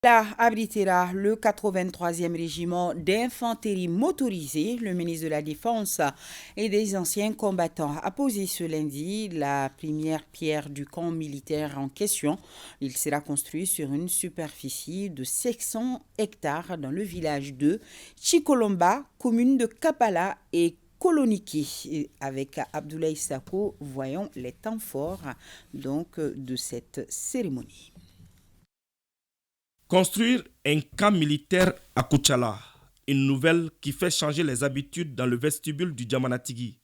Là abritera le 83e régiment d'infanterie motorisée. Le ministre de la Défense et des anciens combattants a posé ce lundi la première pierre du camp militaire en question. Il sera construit sur une superficie de 600 hectares dans le village de Chikolomba, commune de Kapala et Koloniki. Avec Abdoulaye Sako, voyons les temps forts de cette cérémonie. Construire un camp militaire à Koutchala, une nouvelle qui fait changer les habitudes dans le vestibule du Djamanatigi.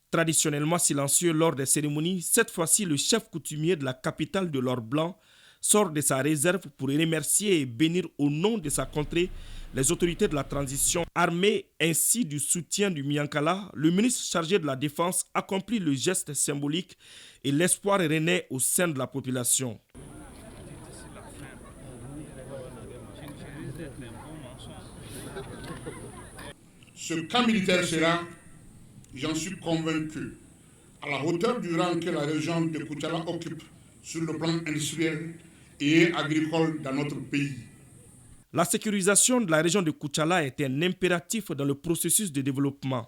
Traditionnellement silencieux lors des cérémonies, cette fois-ci le chef coutumier de la capitale de l'or blanc sort de sa réserve pour remercier et bénir au nom de sa contrée les autorités de la transition armée ainsi du soutien du Miankala. Le ministre chargé de la Défense accomplit le geste symbolique et l'espoir renaît au sein de la population. Ce camp militaire sera, j'en suis convaincu, à la hauteur du rang que la région de Koutchala occupe sur le plan industriel et agricole dans notre pays. La sécurisation de la région de Koutchala est un impératif dans le processus de développement,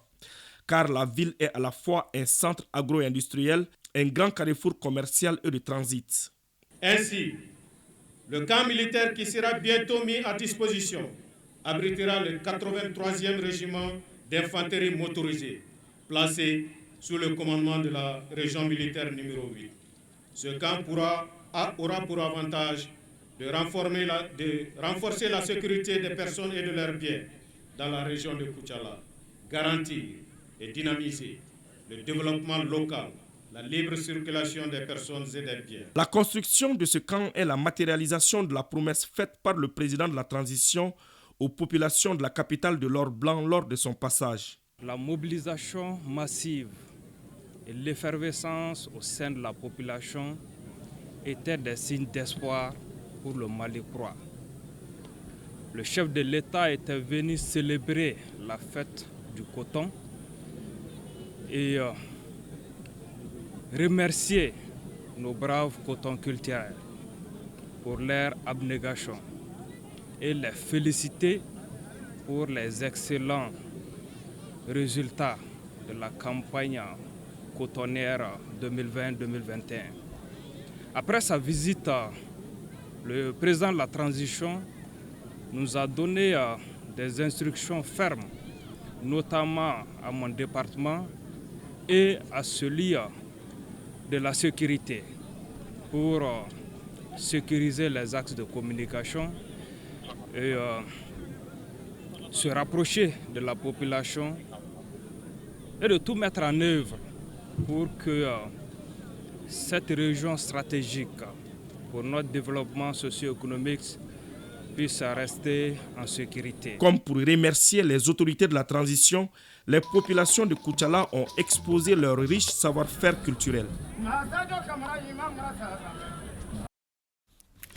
car la ville est à la fois un centre agro-industriel, un grand carrefour commercial et de transit. Ainsi, le camp militaire qui sera bientôt mis à disposition abritera le 83e régiment d'infanterie motorisée, placé sous le commandement de la région militaire numéro 8. Ce camp aura pour avantage de renforcer la sécurité des personnes et de leurs biens dans la région de Koutchala, garantir et dynamiser le développement local, la libre circulation des personnes et des biens. La construction de ce camp est la matérialisation de la promesse faite par le président de la transition aux populations de la capitale de l'or blanc lors de son passage. La mobilisation massive et l'effervescence au sein de la population étaient des signes d'espoir pour le Mali croix. Le chef de l'État était venu célébrer la fête du coton et remercier nos braves cotonculteurs pour leur abnégation et les féliciter pour les excellents résultats de la campagne cotonnière 2020-2021. Après sa visite, le président de la transition nous a donné des instructions fermes, notamment à mon département et à celui de la sécurité, pour sécuriser les axes de communication et se rapprocher de la population et de tout mettre en œuvre pour que cette région stratégique pour notre développement socio-économique puisse rester en sécurité. Comme pour remercier les autorités de la transition, les populations de Koutchala ont exposé leur riche savoir-faire culturel.